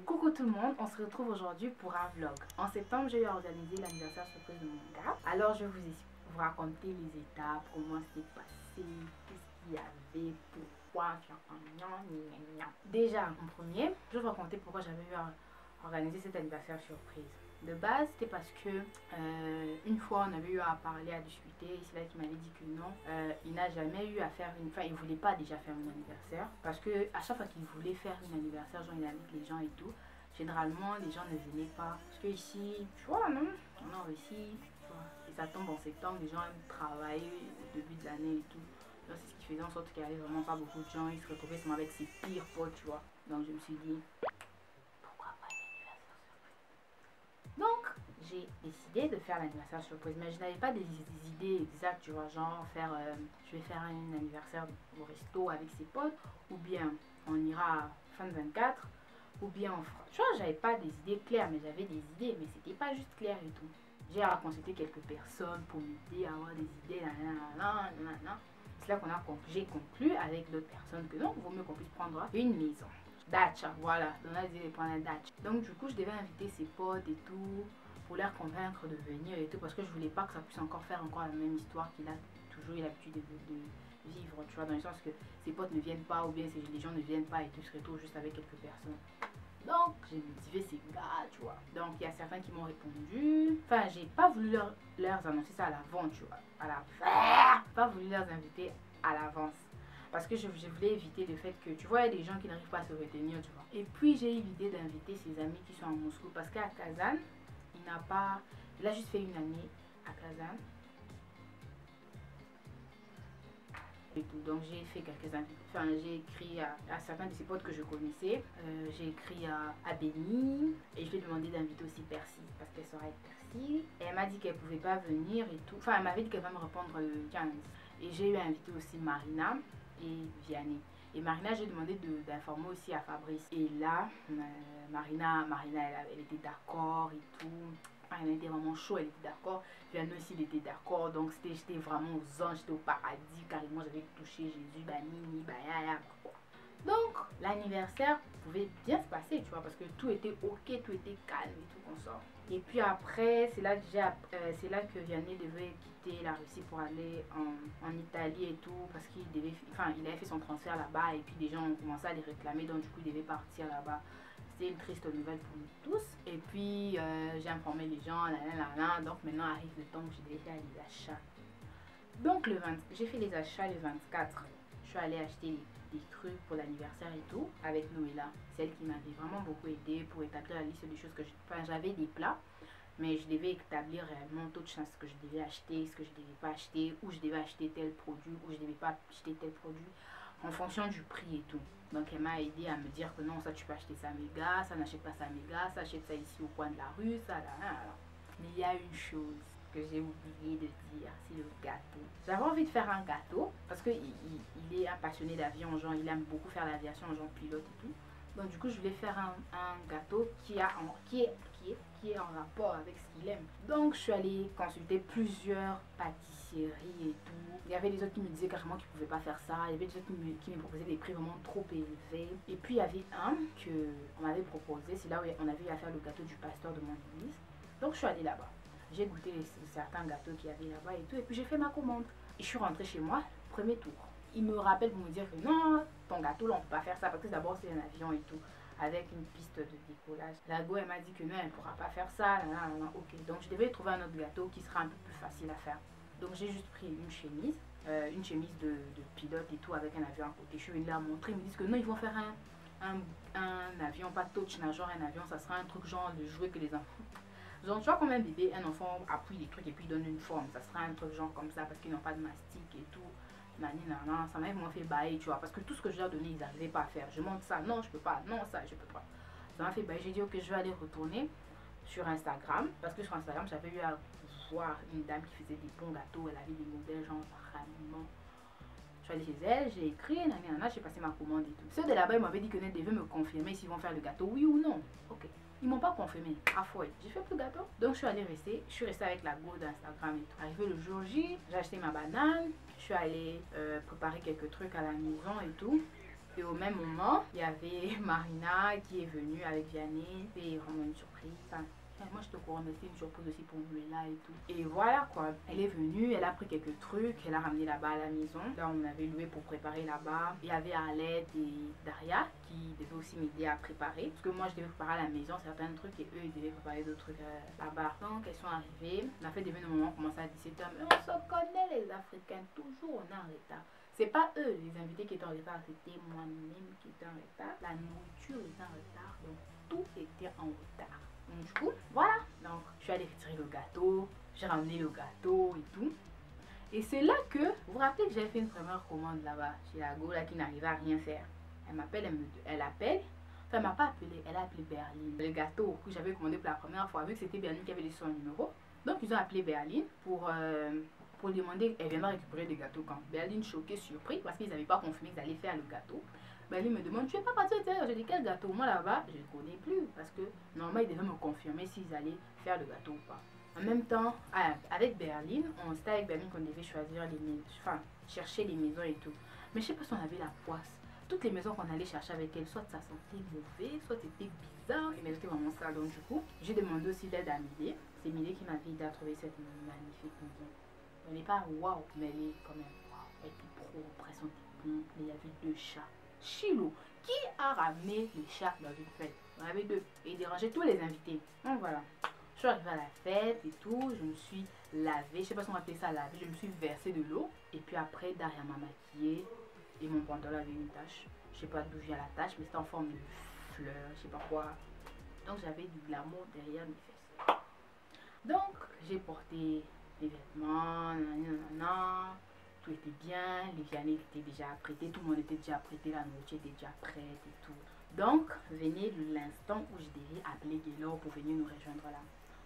Coucou tout le monde, on se retrouve aujourd'hui pour un vlog. En septembre, j'ai organisé l'anniversaire surprise de mon gars. Alors je vais vous raconter les étapes, comment c'était passé, qu'est-ce qu'il y avait, pourquoi, déjà en premier, je vais vous raconter pourquoi j'avais eu à organiser cet anniversaire surprise. De base, c'était parce que une fois on avait eu à parler, à discuter, et c'est là qu'il m'avait dit que non, il n'a jamais eu à faire une, enfin il voulait pas déjà faire un anniversaire parce que à chaque fois qu'il voulait faire un anniversaire, genre il invite les gens et tout, généralement les gens ne venaient pas parce que ici, tu vois, non, on a ici, tu vois, et ça tombe en septembre, les gens aiment travailler au début de l'année et tout. Donc c'est ce qui faisait en sorte qu'il n'y avait vraiment pas beaucoup de gens, ils se retrouvaient seulement avec ses pires potes, tu vois. Donc je me suis dit donc, j'ai décidé de faire l'anniversaire surprise, mais je n'avais pas des idées exactes, tu vois, genre faire, je vais faire un anniversaire au resto avec ses potes, ou bien on ira fin de 24, ou bien on fera. Tu vois, j'avais pas des idées claires, mais j'avais des idées, mais c'était pas juste clair et tout. J'ai consulté quelques personnes pour m'aider à avoir des idées, c'est là j'ai conclu avec d'autres personnes que non, il vaut mieux qu'on puisse prendre une maison. Dacha, voilà, on a dit de prendre un dacha. Donc du coup, je devais inviter ses potes et tout, pour les convaincre de venir et tout, parce que je voulais pas que ça puisse encore faire encore la même histoire qu'il a toujours eu l'habitude de vivre, tu vois, dans le sens que ses potes ne viennent pas, ou bien les gens ne viennent pas et tout, se retrouvent juste avec quelques personnes. Donc, j'ai motivé ces gars, tu vois. Donc, il y a certains qui m'ont répondu. Enfin, j'ai pas voulu leur annoncer ça à l'avance, tu vois. Pas voulu leur inviter à l'avance. Parce que je voulais éviter le fait que, tu vois, il y a des gens qui n'arrivent pas à se retenir, tu vois. Et puis, j'ai évité d'inviter ses amis qui sont à Moscou. Parce qu'à Kazan, il a juste fait une année à Kazan. Et tout. Donc j'ai fait quelques invités, enfin j'ai écrit à certains de ses potes que je connaissais, j'ai écrit à Béni et je lui ai demandé d'inviter aussi Percy parce qu'elle sera avec Percy et elle m'a dit qu'elle pouvait pas venir et tout, enfin elle m'avait dit qu'elle va me répondre le 15 et j'ai eu invité aussi Marina et Vianney. Et Marina, j'ai demandé d'informer aussi à Fabrice. Et là, Marina elle était d'accord et tout. Elle était vraiment chaud, elle était d'accord. Vianney aussi, il était d'accord. Donc, j'étais vraiment aux anges, j'étais au paradis. Carrément, j'avais touché Jésus, Banini, Bayaya. Donc, l'anniversaire pouvait bien se passer, tu vois, parce que tout était ok, tout était calme et tout qu'on sort. Et puis après, c'est là que Vianney devait quitter la Russie pour aller en Italie et tout, parce qu'il avait fait son transfert là-bas et puis des gens ont commencé à les réclamer, donc du coup, il devait partir là-bas. C'était une triste nouvelle pour nous tous. Et puis, j'ai informé les gens, donc maintenant arrive le temps où je devais faire les achats. Donc, j'ai fait les achats le 24. Je suis allée acheter des trucs pour l'anniversaire et tout avec Noëlla. C'est elle qui m'avait vraiment beaucoup aidé pour établir la liste des choses que j'avais des plats, mais je devais établir réellement toutes les choses que je devais acheter, ce que je ne devais pas acheter, où je devais acheter tel produit, où je ne devais pas acheter tel produit, en fonction du prix et tout. Donc elle m'a aidé à me dire que non, ça tu peux acheter ça méga, ça n'achète pas ça méga, ça achète ça ici au coin de la rue, ça là. Mais il y a une chose que j'ai oublié de dire, c'est le gâteau. J'avais envie de faire un gâteau parce qu'il est un passionné d'avion, genre il aime beaucoup faire l'aviation, genre pilote et tout. Donc du coup je voulais faire un gâteau qui est en rapport avec ce qu'il aime. Donc je suis allée consulter plusieurs pâtisseries et tout. Il y avait des autres qui me disaient carrément qu'ils ne pouvaient pas faire ça. Il y avait des autres qui me proposaient des prix vraiment trop élevés. Et puis il y avait un qu'on m'avait proposé, c'est là où on avait eu à faire le gâteau du pasteur de mon église. Donc je suis allée là-bas. J'ai goûté certains gâteaux qu'il y avait là-bas et tout. Et puis j'ai fait ma commande. Et je suis rentrée chez moi, premier tour. Il me rappelle pour me dire que non, ton gâteau là on ne peut pas faire ça parce que d'abord c'est un avion et tout, avec une piste de décollage. La go elle m'a dit que non, elle ne pourra pas faire ça. Ok, donc je devais trouver un autre gâteau qui sera un peu plus facile à faire. Donc j'ai juste pris une chemise de pilote et tout avec un avion à côté. Je suis venue leur montrer, ils me disent que non, ils vont faire un avion, pas touch, genre un avion, ça sera un truc genre de jouet que les enfants. Donc tu vois comme un bébé, un enfant appuie des trucs et puis donne une forme, ça sera un truc genre comme ça parce qu'ils n'ont pas de mastic et tout. Ça m'a vraiment fait bailler, tu vois, parce que tout ce que je leur donnais, ils n'arrivaient pas à faire. Je montre ça, non, je peux pas, non, ça, je peux pas. Ça m'a fait bailler, j'ai dit ok, je vais aller retourner sur Instagram, parce que sur Instagram, j'avais eu à voir une dame qui faisait des bons gâteaux, elle avait des modèles genre ralliement. Je suis allée chez elle, j'ai écrit, j'ai passé ma commande et tout. Ceux de là-bas, ils m'avaient dit que devaient me confirmer s'ils vont faire le gâteau, oui ou non. Ok. Ils m'ont pas confirmé. À foi, j'ai fait plus gâteau. Donc je suis restée avec la go d'Instagram et tout. Arrivé le jour J, j'ai acheté ma banane. Je suis allée préparer quelques trucs à la maison et tout. Et au même moment, il y avait Marina qui est venue avec Vianney. C'était vraiment une surprise. Enfin, moi je te courant, mais c'est une surprise aussi pour nous là et tout. Et voilà quoi, elle est venue, elle a pris quelques trucs, elle a ramené là-bas à la maison. Là on avait loué pour préparer là-bas. Il y avait Arlette et Daria qui devaient aussi m'aider à préparer. Parce que moi je devais préparer à la maison certains trucs et eux ils devaient préparer d'autres trucs là-bas. Donc elles sont arrivées, la fête devait normalement commencer à 17h. Mais on se connaît les Africains, toujours on est en retard. C'est pas eux les invités qui étaient en retard, c'était moi-même qui étais en retard. La nourriture était en retard, donc tout était en retard. Donc du coup, voilà. Donc je suis allée retirer le gâteau, j'ai ramené le gâteau et tout. Et c'est là que, vous vous rappelez que j'avais fait une première commande là-bas, chez la go là qui n'arrivait à rien faire. Elle m'appelle, elle appelle. Enfin, elle m'a pas appelé, elle a appelé Berline. Le gâteau que j'avais commandé pour la première fois, vu que c'était Berline qui avait laissé son numéro. Donc ils ont appelé Berline pour demander, elle viendra récupérer des gâteaux quand. Berline choquée, surpris, parce qu'ils n'avaient pas confirmé qu'ils allaient faire le gâteau. Berline me demande, tu es pas parti au terrain? Je dis, quel gâteau? Moi là-bas, je ne connais plus, parce que normalement ils devaient me confirmer s'ils allaient faire le gâteau ou pas. En même temps, avec Berline, c'était avec Berline qu'on devait choisir les maisons, enfin, chercher les maisons et tout. Mais je sais pas si on avait la poisse. Toutes les maisons qu'on allait chercher avec elle, soit ça sentait mauvais, soit c'était bizarre, les maisons étaient vraiment sales. Donc du coup, j'ai demandé aussi l'aide à Milé. C'est Milé qui m'a aidé à trouver cette magnifique maison. Elle n'est pas waouh, mais elle est quand même waouh. Elle était propre, elles sont bon. Il y avait 2 chats. Chilo, qui a ramené les chats dans une fête? On avait 2 et il dérangeait tous les invités. Donc voilà. Je suis arrivée à la fête et tout, je me suis lavée, je sais pas si on appelle ça laver, je me suis versée de l'eau. Et puis après, Daria m'a maquillée et mon pantalon avait une tache. Je sais pas d'où vient la tache, mais c'était en forme de fleur, je sais pas quoi. Donc j'avais du glamour derrière mes fesses. Donc j'ai porté les vêtements, nanana, tout était bien, les Vianney étaient déjà apprêtés, tout le monde était déjà apprêté, la nourriture était déjà prête et tout. Donc venait l'instant où je devais appeler Gaylor pour venir nous rejoindre là.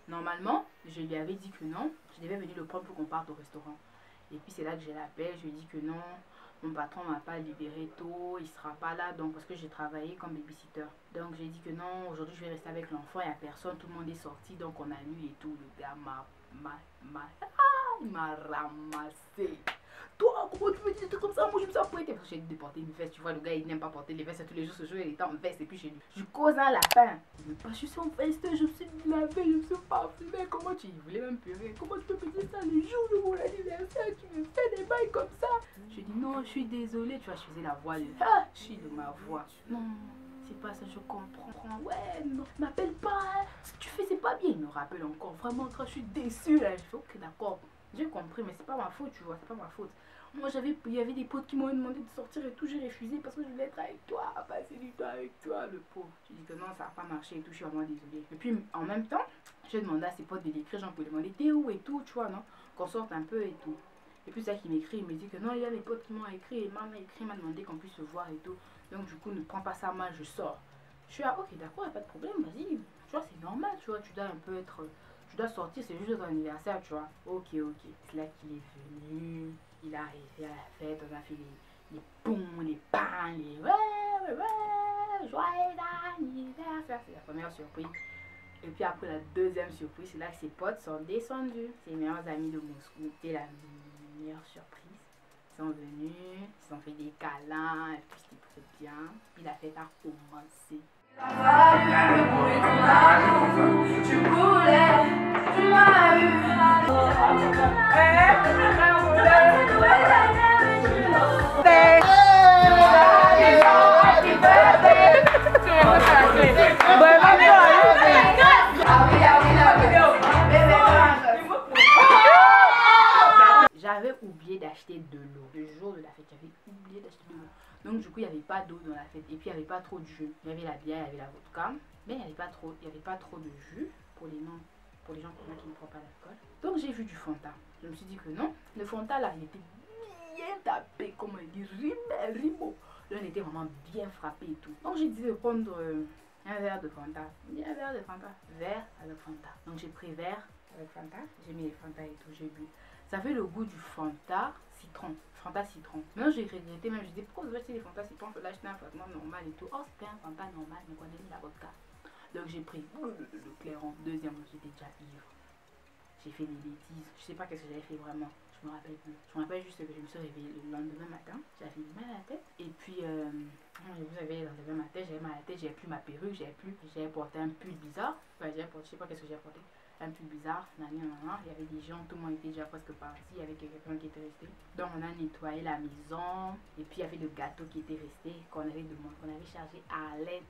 Normalement, je lui avais dit que non, je devais venir le prendre pour qu'on parte au restaurant. Et puis c'est là que je l'appelle, je lui dis que non, mon patron m'a pas libéré tôt, il sera pas là, donc parce que j'ai travaillé comme babysitter. Donc j'ai dit que non, aujourd'hui je vais rester avec l'enfant, il n'y a personne, tout le monde est sorti, donc on a lu et tout. Le gars il m'a ramassé. Toi, comment tu peux dire comme ça? Moi, je me suis apprêtée. Parce que j'ai dit de porter une veste. Tu vois, le gars, il n'aime pas porter les vestes tous les jours. Ce jour, il était en veste. Et puis, j'ai dit, je cause un lapin. Mais pas, je suis en veste, je me suis lavée, je me suis parfumée. Comment tu voulais même pleurer? Comment tu peux me dire ça le jour de mon anniversaire? Tu me fais des bails comme ça? Je dis, non, je suis désolée. Tu vois, je faisais la voix de, je suis de ma voix. Non. C'est pas ça, je comprends. Ouais, non, m'appelle pas. Ce que tu fais, c'est pas bien. Il me rappelle encore. Vraiment, quand je suis déçue, là, je fais, ok, d'accord. J'ai compris, mais c'est pas ma faute, tu vois, c'est pas ma faute. Moi, il y avait des potes qui m'ont demandé de sortir et tout, j'ai refusé parce que je voulais être avec toi, passer du temps avec toi, le pauvre. J'ai dit que non, ça n'a pas marché et tout, je suis vraiment désolée. Et puis, en même temps, j'ai demandé à ses potes de l'écrire, j'en pouvais demander, t'es où et tout, tu vois, non, qu'on sorte un peu et tout. Et puis, ça qui m'écrit, il me dit que non, il y a des potes qui m'ont écrit, et maman écrit, m'a demandé qu'on puisse se voir et tout. Donc, du coup, ne prends pas ça mal, je sors. Je suis ok, d'accord, y a pas de problème, vas-y, tu vois, c'est normal, tu vois, tu dois un peu être. Tu dois sortir, c'est juste ton anniversaire, tu vois. Ok. C'est là qu'il est venu. Il est arrivé à la fête, on a fait les boum, les pains, les ouais, joyeux anniversaire. C'est la première surprise. Et puis après la deuxième surprise, c'est là que ses potes sont descendus. Ses meilleurs amis de Moscou. C'était la meilleure surprise. Ils sont venus, ils ont fait des câlins, et puis c'était très bien. Puis la fête a commencé. Tu voulais, tu m'as eu. J'avais oublié d'acheter de l'eau. Le jour de la fête, j'avais oublié d'acheter de l'eau. Donc du coup, il n'y avait pas d'eau dans la fête. Et puis, il n'y avait pas trop de jus. Il y avait la bière, il y avait la vodka. Mais il n'y avait pas trop de jus pour les gens qui ne prennent pas d'alcool. Donc j'ai vu du Fanta. Je me suis dit que non. Le Fanta là, il était bien tapé, comme on dit, rimo. Là, on était vraiment bien frappé et tout. Donc j'ai dit de prendre un verre de Fanta. Un verre de Fanta. Verre avec Fanta. Donc j'ai pris verre avec Fanta. J'ai mis les Fanta et tout, j'ai bu. Ça fait le goût du Fanta citron. Fanta citron. Maintenant j'ai regretté même. Je dis pourquoi vous achetez des Fanta citron? Il faut l'acheter un Fanta normal et tout. Oh, c'était un Fanta normal, mais qu'on a mis la vodka. Donc j'ai pris le clairon. Deuxième, j'étais déjà ivre. J'ai fait des bêtises. Je sais pas qu'est-ce que j'avais fait vraiment. Je me rappelle plus. Je me rappelle juste que je me suis réveillée le lendemain matin. J'avais mal à la tête. Et puis, vous savez, le lendemain matin, j'avais mal à la tête. J'avais plus ma perruque. J'avais porté un pull bizarre. Enfin, je sais pas qu'est-ce que j'ai porté. Un pull bizarre. Il y avait des gens. Tout le monde était déjà presque parti. Il y avait quelqu'un qui était resté. Donc, on a nettoyé la maison. Et puis, il y avait le gâteau qui était resté. Qu'on avait chargé à l'aide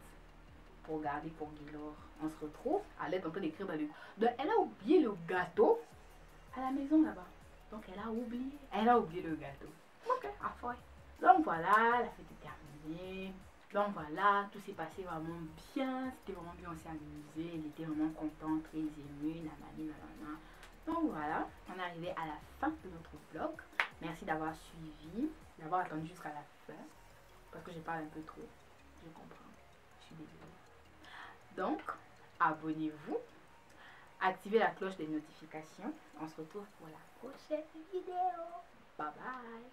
pour garder pour Gaylor. On se retrouve à l'aide en train d'écrire dans le... Donc, elle a oublié le gâteau à la maison là-bas. Donc elle a oublié le gâteau. Ok, à foi. Donc voilà, la fête est terminée. Donc voilà, tout s'est passé vraiment bien. C'était vraiment bien, on s'est amusé. Elle était vraiment contente, très émue, nanani, nanana. Donc voilà, on est arrivé à la fin de notre vlog. Merci d'avoir suivi, d'avoir attendu jusqu'à la fin. Parce que je parle un peu trop. Je comprends. Je suis désolée. Donc, abonnez-vous. Activez la cloche des notifications. On se retrouve pour la prochaine vidéo. Bye bye.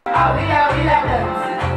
Ah oui, la